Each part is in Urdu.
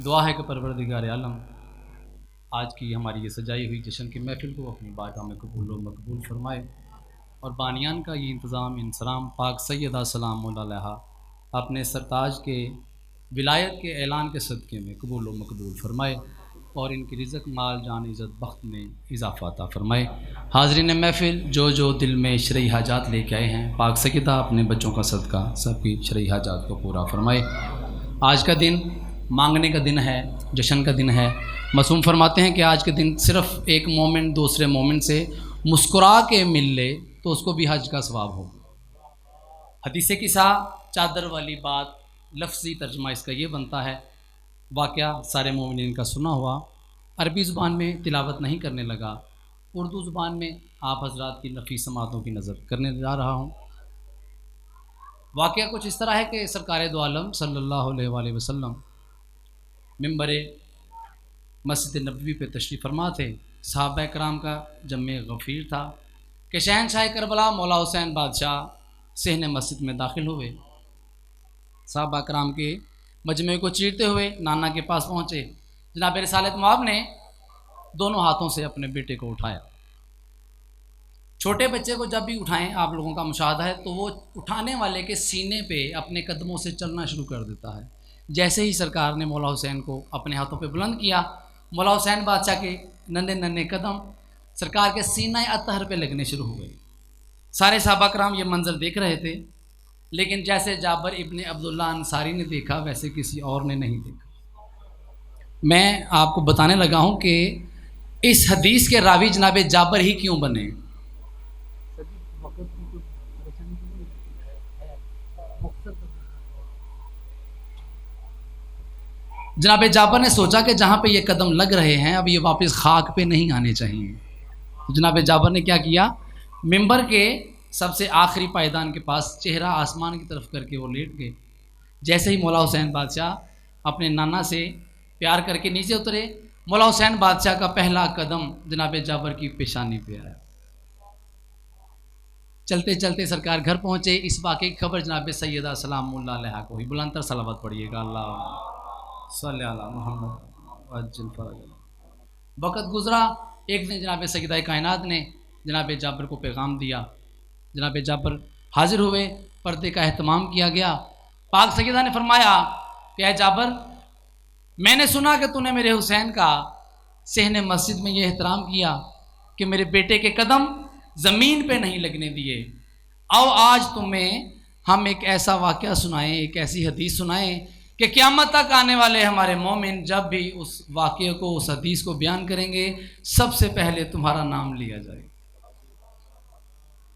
دعا ہے کہ پروردگار عالم آج کی ہماری یہ سجائی ہوئی جشن کی محفل کو اپنی بارگاہ میں قبول و مقبول فرمائے، اور بانیان کا یہ انتظام انصرام پاک سیدہ سلام علیہا اپنے سرتاج کے ولایت کے اعلان کے صدقے میں قبول و مقبول فرمائے، اور ان کی رزق مال جان عزت بخت میں اضافہ عطا فرمائے۔ حاضرین محفل جو دل میں شرعی حاجات لے کے آئے ہیں، پاک سیدہ اپنے بچوں کا صدقہ سب کی شرعی حاجات کو پورا فرمائے۔ آج کا دن مانگنے کا دن ہے، جشن کا دن ہے۔ معصوم فرماتے ہیں کہ آج کے دن صرف ایک مومن دوسرے مومن سے مسکرا کے مل لے تو اس کو بھی حج کا ثواب ہو۔ حدیث قصہ چادر والی بات، لفظی ترجمہ اس کا یہ بنتا ہے، واقعہ سارے مومنین کا سنا ہوا، عربی زبان میں تلاوت نہیں کرنے لگا، اردو زبان میں آپ حضرات کی نفیس سماعتوں کی نظر کرنے جا رہا ہوں۔ واقعہ کچھ اس طرح ہے کہ سرکار دو عالم صلی اللہ علیہ وآلہ وسلم منبر مسجد نبوی پہ تشریف فرما تھے۔ صحابہ کرام کا جمع غفیر تھا کہ شہنشاہ کربلا مولا حسین بادشاہ صحن مسجد میں داخل ہوئے۔ صحابہ کرام کے مجمع کو چیرتے ہوئے نانا کے پاس پہنچے۔ جناب رسالت مآب نے دونوں ہاتھوں سے اپنے بیٹے کو اٹھایا۔ چھوٹے بچے کو جب بھی اٹھائیں آپ لوگوں کا مشاہدہ ہے تو وہ اٹھانے والے کے سینے پہ اپنے قدموں سے چلنا شروع کر دیتا ہے۔ جیسے ہی سرکار نے مولا حسین کو اپنے ہاتھوں پہ بلند کیا، مولا حسین بادشاہ کے ننھے ننھے قدم سرکار کے سینہ اطہر پہ لگنے شروع ہو گئے۔ سارے صحابہ کرام یہ منظر دیکھ رہے تھے، لیکن جیسے جابر ابن عبداللہ انصاری نے دیکھا ویسے کسی اور نے نہیں دیکھا۔ میں آپ کو بتانے لگا ہوں کہ اس حدیث کے راوی جناب جابر ہی کیوں بنے۔ جناب جابر نے سوچا کہ جہاں پہ یہ قدم لگ رہے ہیں اب یہ واپس خاک پہ نہیں آنے چاہیے۔ تو جناب جابر نے کیا کیا، منبر کے سب سے آخری پائیدان کے پاس چہرہ آسمان کی طرف کر کے وہ لیٹ گئے۔ جیسے ہی مولا حسین بادشاہ اپنے نانا سے پیار کر کے نیچے اترے، مولا حسین بادشاہ کا پہلا قدم جناب جابر کی پیشانی پہ آیا۔ چلتے چلتے سرکار گھر پہنچے۔ اس واقعے کی خبر جناب سیدہ سلام اللہ علیہا کو ہوئی۔ بلند تر صلوات پڑھیے گا، اللہ صلی اللہ محمد وعجل فرج۔ وقت گزرا، ایک دن جناب سیدہ کائنات نے جناب جابر کو پیغام دیا۔ جناب جابر حاضر ہوئے، پردے کا اہتمام کیا گیا۔ پاک سیدہ نے فرمایا کہ اے جابر، میں نے سنا کہ تو نے میرے حسین کا صحن مسجد میں یہ احترام کیا کہ میرے بیٹے کے قدم زمین پہ نہیں لگنے دیے۔ آؤ آج تمہیں ہم ایک ایسا واقعہ سنائیں، ایک ایسی حدیث سنائیں کہ قیامت تک آنے والے ہمارے مومن جب بھی اس واقعے کو، اس حدیث کو بیان کریں گے، سب سے پہلے تمہارا نام لیا جائے۔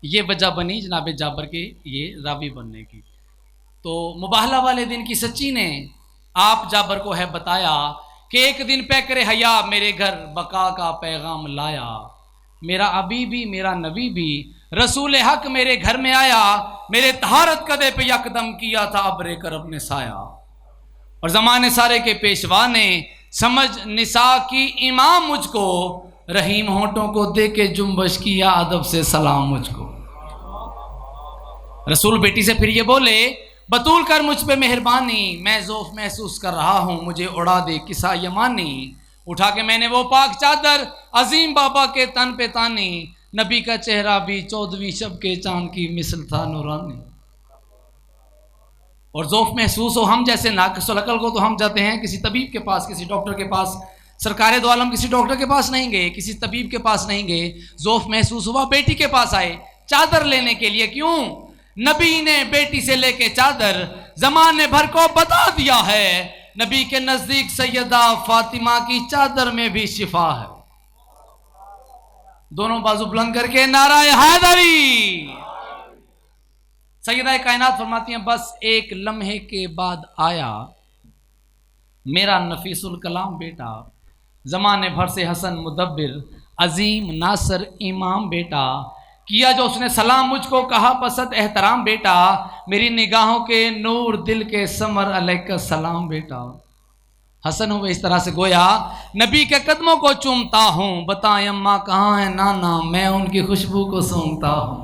یہ وجہ بنی جناب جابر کے یہ راوی بننے کی۔ تو مباہلہ والے دن کی سچی نے آپ جابر کو ہے بتایا کہ ایک دن پیکر حیا میرے گھر بقا کا پیغام لایا، میرا ابی بھی میرا نبی بھی رسول حق میرے گھر میں آیا، میرے طہارت قدے پہ یکدم کیا تھا ابر کرب نے سایہ، اور زمانے سارے کے پیشوا نے سمجھ نساء کی امام مجھ کو، رحیم ہونٹوں کو دے کے جنبش کیا ادب سے سلام مجھ کو۔ رسول بیٹی سے پھر یہ بولے، بطول کر مجھ پہ مہربانی، میں ذوف محسوس کر رہا ہوں، مجھے اڑا دے قصہ یمانی۔ اٹھا کے میں نے وہ پاک چادر عظیم بابا کے تن پہ تانی، نبی کا چہرہ بھی 14ویں شب کے چاند کی مثل تھا نورانی۔ اور ذوف محسوس ہو، ہم جیسے ناقص العقل کو تو ہم جاتے ہیں کسی طبیب کے پاس، کسی ڈاکٹر کے پاس۔ سرکار دو عالم کسی ڈاکٹر کے پاس نہیں گئے، کسی طبیب کے پاس نہیں گئے، ذوف محسوس ہوا بیٹی کے پاس آئے چادر لینے کے لیے۔ کیوں؟ نبی نے بیٹی سے لے کے چادر زمانے بھر کو بتا دیا ہے، نبی کے نزدیک سیدہ فاطمہ کی چادر میں بھی شفا ہے۔ دونوں بازو بلند کر کے نعرہ حیدری۔ سیدہ کائنات فرماتی ہیں بس ایک لمحے کے بعد آیا میرا نفیس الکلام بیٹا، زمانے بھر سے حسن مدبر عظیم ناصر امام بیٹا، کیا جو اس نے سلام مجھ کو کہا پسند احترام بیٹا، میری نگاہوں کے نور دل کے ثمر علیک السلام بیٹا۔ حسن ہوئے اس طرح سے گویا نبی کے قدموں کو چومتا ہوں، بتائیں اماں کہاں ہے نانا، میں ان کی خوشبو کو سونگتا ہوں۔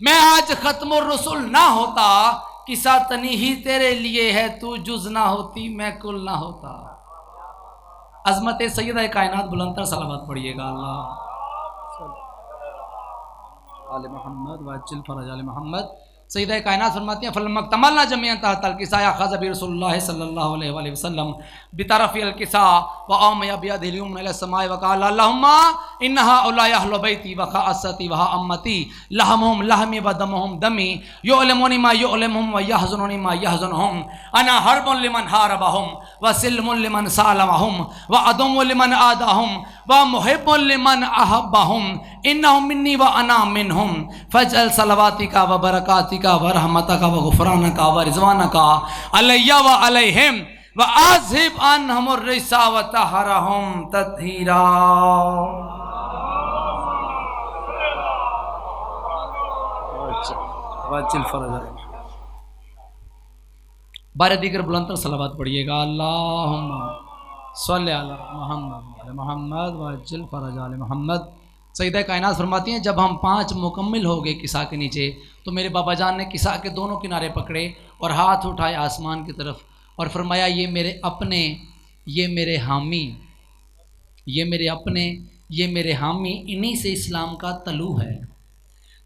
میں آج ختم الرسل نہ ہوتا، قصہ تنی ہی تیرے لیے ہے، تو جز نہ ہوتی میں کل نہ ہوتا۔ عظمت سیدہ کائنات بلند تر صلوات پڑھیے گا اللہ آل محمد وعجل فرج آل محمد۔ سیدہ کائنات فرماتی ہیں فلما اکتملنا جميعا تحت الکساء اخذ برسول اللہ صلی اللہ علیہ وآلہ وسلم بطرف الکساء وآمیا بیده الیمنى الى السماء وقال اللهم ان هؤلاء اهل بیتی وخاصتی وامتی لحمهم لحمی ودمهم دمی یعلمون ما یعلمهم ویحزنون ما یحزنهم انا حرب لمن حاربهم وسلم لمن سالمهم وعدو لمن عاداهم ومحب لمن احبهم انهم منی وانا منهم فاجعل صلواتک وبرکاتک ورحمتک وغفرانک ورضوانک علی وعلیہم وَأَذْهِبْ عَنْهُمُ الرِّجْسَ وَطَهِّرْهُمْ تَطْهِيرًا۔ بار دیگر بلندر صلوات پڑھیے گا اللہم صلی علی محمد محمد وعجل فرج آل محمد۔ سیدہ کائنات فرماتی ہیں جب ہم 5 مکمل ہو گئے کساء کے نیچے تو میرے بابا جان نے کساء کے دونوں کنارے پکڑے اور ہاتھ اٹھائے آسمان کی طرف اور فرمایا یہ میرے اپنے، یہ میرے حامی، یہ میرے اپنے، یہ میرے حامی، انہی سے اسلام کا طلوع ہے۔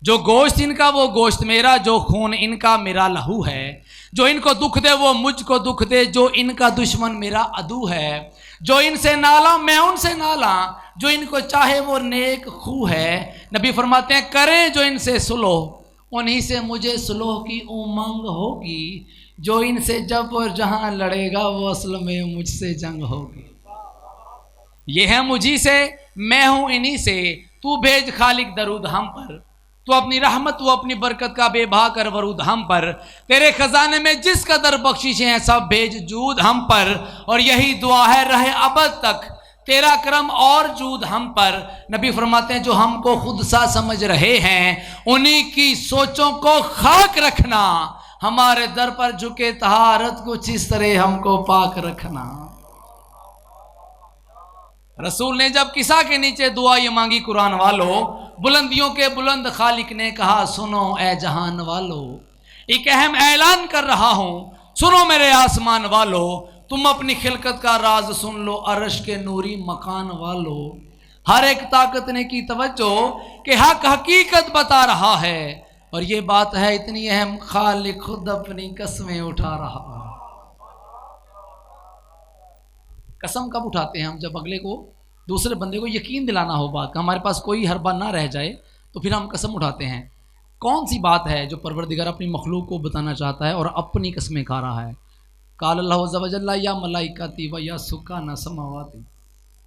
جو گوشت ان کا وہ گوشت میرا، جو خون ان کا میرا لہو ہے۔ جو ان کو دکھ دے وہ مجھ کو دکھ دے، جو ان کا دشمن میرا عدو ہے۔ جو ان سے نالا میں ان سے نالا، جو ان کو چاہے وہ نیک خو ہے۔ نبی فرماتے ہیں کریں جو ان سے صلح، انہی سے مجھے صلح کی امنگ ہوگی۔ جو ان سے جب اور جہاں لڑے گا وہ اصل میں مجھ سے جنگ ہوگی۔ یہ ہے مجھی سے، میں ہوں انہی سے، تو بھیج خالق درود ہم پر، تو اپنی رحمت و اپنی برکت کا بے بہا کر ورود ہم پر، تیرے خزانے میں جس قدر بخششیں ہیں سب بھیج جود ہم پر، اور یہی دعا ہے رہے ابد تک تیرا کرم اور جود ہم پر۔ نبی فرماتے ہیں جو ہم کو خود سا سمجھ رہے ہیں انہی کی سوچوں کو خاک رکھنا، ہمارے در پر جھکے طہارت کچھ اس طرح ہم کو پاک رکھنا۔ رسول نے جب کساء کے نیچے دعا یہ مانگی قرآن والو، بلندیوں کے بلند خالق نے کہا سنو اے جہان والو، ایک اہم اعلان کر رہا ہوں، سنو میرے آسمان والو، تم اپنی خلقت کا راز سن لو عرش کے نوری مکان والو۔ ہر ایک طاقت نے کی توجہ کہ حق حقیقت بتا رہا ہے، اور یہ بات ہے اتنی اہم خالق خود اپنی قسمیں اٹھا رہا ہے۔ قسم کب اٹھاتے ہیں ہم؟ جب اگلے کو، دوسرے بندے کو یقین دلانا ہو بات کا، ہمارے پاس کوئی حربہ نہ رہ جائے تو پھر ہم قسم اٹھاتے ہیں۔ کون سی بات ہے جو پروردگار اپنی مخلوق کو بتانا چاہتا ہے اور اپنی قسمیں کھا رہا ہے؟ قال اللہ عز و جل یا ملائکتی و یا سکان سماواتی۔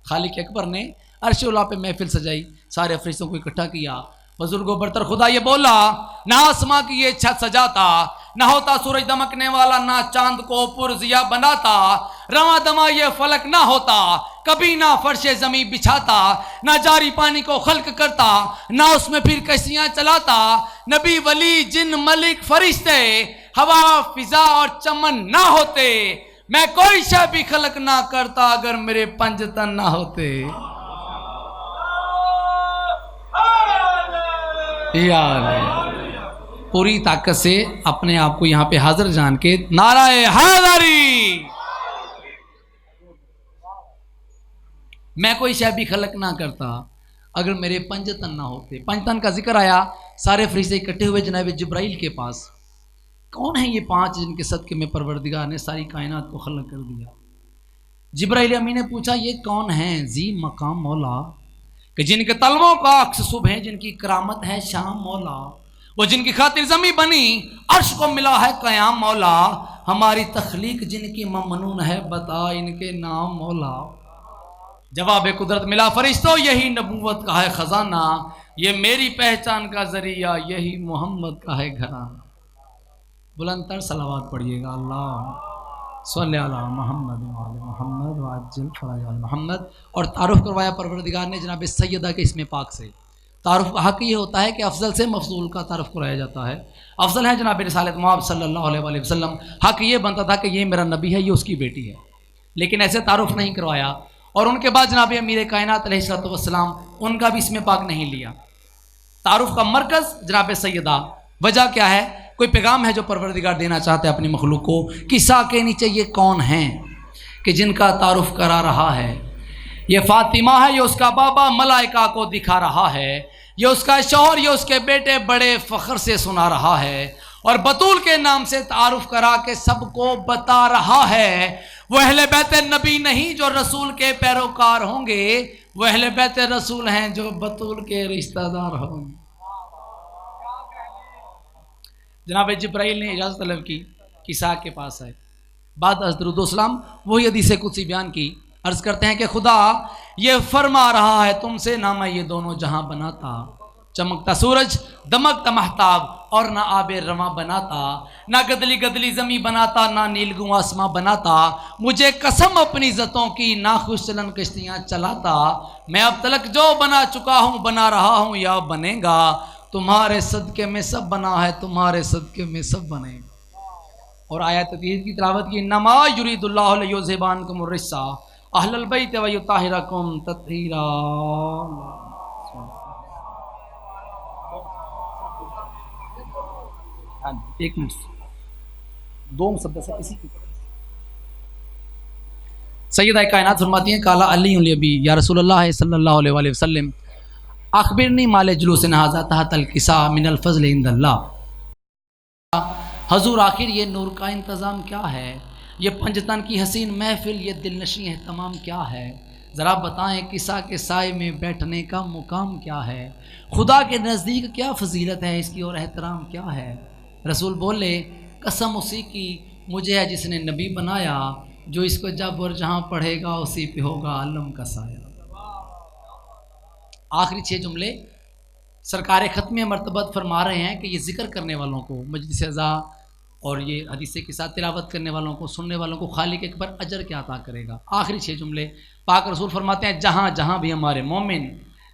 خالق اکبر نے عرش اولا پہ محفل سجائی، سارے فرشتوں کو اکٹھا کیا، بزرگ و برتر خدا یہ بولا نہ آسماں کی یہ چھت سجاتا، نہ ہوتا سورج دمکنے والا، نہ چاند کو پر ضیا بناتا، رواں دما یہ فلک نہ ہوتا، کبھی نہ فرش زمین بچھاتا، نہ جاری پانی کو خلق کرتا، نہ اس میں پھر کشتیاں چلاتا۔ نبی ولی جن ملک فرشتے ہوا فضا اور چمن نہ ہوتے، میں کوئی شے بھی خلق نہ کرتا اگر میرے پنج تن نہ ہوتے۔ پوری طاقت سے اپنے آپ کو یہاں پہ حاضر جان کے نعرہ حیدری، میں کوئی شے بھی خلق نہ کرتا اگر میرے پنج تن نہ ہوتے۔ پنج تن کا ذکر آیا، سارے فرشتے اکٹھے ہوئے جناب جبرائیل کے پاس۔ کون ہیں یہ 5 جن کے صدقے میں پروردگار نے ساری کائنات کو خلق کر دیا؟ جبرائیل امین نے پوچھا یہ کون ہیں؟ ذی مقام مولا، کہ جن کے طلبوں کا عکس صبح ہے، جن کی کرامت ہے شام مولا، وہ جن کی خاطر زمین بنی عرش کو ملا ہے قیام مولا، ہماری تخلیق جن کی ممنون ہے بتا ان کے نام مولا۔ جواب قدرت ملا فرشتوں یہی نبوت کا ہے خزانہ، یہ میری پہچان کا ذریعہ، یہی محمد کا ہے گھرانہ۔ بلند تر صلوات پڑھیے گا اللہ صلی علی محمد وعلی محمد وعجل فرج آل محمد۔ اور تعارف کروایا پروردگار نے جناب سیدہ کے اسم پاک سے۔ تعارف کا حق یہ ہوتا ہے کہ افضل سے مفضول کا تعارف کرایا جاتا ہے۔ افضل ہے جناب رسالت مآب صلی اللہ علیہ وآلہ وسلم، حق یہ بنتا تھا کہ یہ میرا نبی ہے، یہ اس کی بیٹی ہے، لیکن ایسے تعارف نہیں کروایا۔ اور ان کے بعد جناب امیر کائنات علیہ الصلوۃ والسلام، ان کا بھی اسم پاک نہیں لیا۔ تعارف کا مرکز جناب سیدہ. وجہ کیا ہے؟ کوئی پیغام ہے جو پروردگار دینا چاہتے ہیں اپنی مخلوق کو. قصہ کے نیچے یہ کون ہیں کہ جن کا تعارف کرا رہا ہے؟ یہ فاطمہ ہے، یہ اس کا بابا ملائکہ کو دکھا رہا ہے، یہ اس کا شوہر، یہ اس کے بیٹے بڑے فخر سے سنا رہا ہے، اور بطول کے نام سے تعارف کرا کے سب کو بتا رہا ہے. وہ اہل بیت نبی نہیں جو رسول کے پیروکار ہوں گے، وہ اہل بیت رسول ہیں جو بطول کے رشتہ دار ہوں گے. جناب جبرائیل نے اجازت طلب کی، قصہ کے پاس ہے. بعد از درود و سلام وہی حدیث قدسی بیان کی. عرض کرتے ہیں کہ خدا یہ فرما رہا ہے تم سے نہ میں یہ دونوں جہاں بناتا، چمکتا سورج دمکتا مہتاب، اور نہ آب رواں بناتا، نہ گدلی گدلی زمیں بناتا، نہ نیلگوں آسماں بناتا. مجھے قسم اپنی عزتوں کی نہ خوش چلن کشتیاں چلاتا. میں اب تلک جو بنا چکا ہوں، بنا رہا ہوں یا بنے گا، تمہارے صدقے میں سب بنا ہے، تمہارے صدقے میں سب بنے. اور آیت تطہیر کی تلاوت کی. نما یرید اللہ لیذھب عنکم الرجس اہل البیت ویطہرکم تطہیرا. ایک منٹ، دو مسدس ہے اسی کی. سیدہ کائنات فرماتی ہیں قال علی لابی یا رسول اللہ صلی اللہ علیہ وآلہ وسلم اخبرنی مال جلوس ھذا تحت الکساء من الفضل عند اللہ. حضور آخر یہ نور کا انتظام کیا ہے؟ یہ پنجتن کی حسین محفل، یہ دل نشیں اہتمام کیا ہے؟ ذرا بتائیں کسا کے سائے میں بیٹھنے کا مقام کیا ہے؟ خدا کے نزدیک کیا فضیلت ہے اس کی اور احترام کیا ہے؟ رسول بولے قسم اسی کی مجھے ہے جس نے نبی بنایا، جو اس کو جب اور جہاں پڑھے گا اسی پہ ہوگا علم کا سایہ. آخری 6 جملے سرکار ختم مرتبت فرما رہے ہیں کہ یہ ذکر کرنے والوں کو، مجلس اعزا اور یہ حدیث کے ساتھ تلاوت کرنے والوں کو، سننے والوں کو خالق اکبر اجر کیا عطا کرے گا. آخری 6 جملے پاک رسول فرماتے ہیں جہاں جہاں بھی ہمارے مومن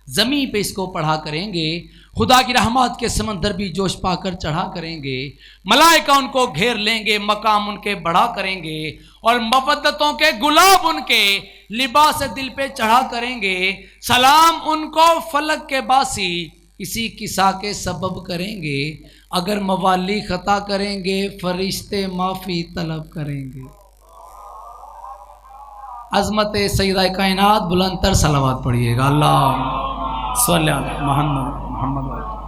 زمین پہ اس کو پڑھا کریں گے، خدا کی رحمت کے سمندر بھی جوش پا کر چڑھا کریں گے، ملائکہ ان کو گھیر لیں گے، مقام ان کے بڑھا کریں گے، اور مودتوں کے گلاب ان کے لباس دل پہ چڑھا کریں گے. سلام ان کو فلک کے باسی اسی قصہ کے سبب کریں گے، اگر موالی خطا کریں گے فرشتے معافی طلب کریں گے. عظمت سیدہ کائنات بلند تر صلوات پڑھیے گا. اللہ صلی علی محمد.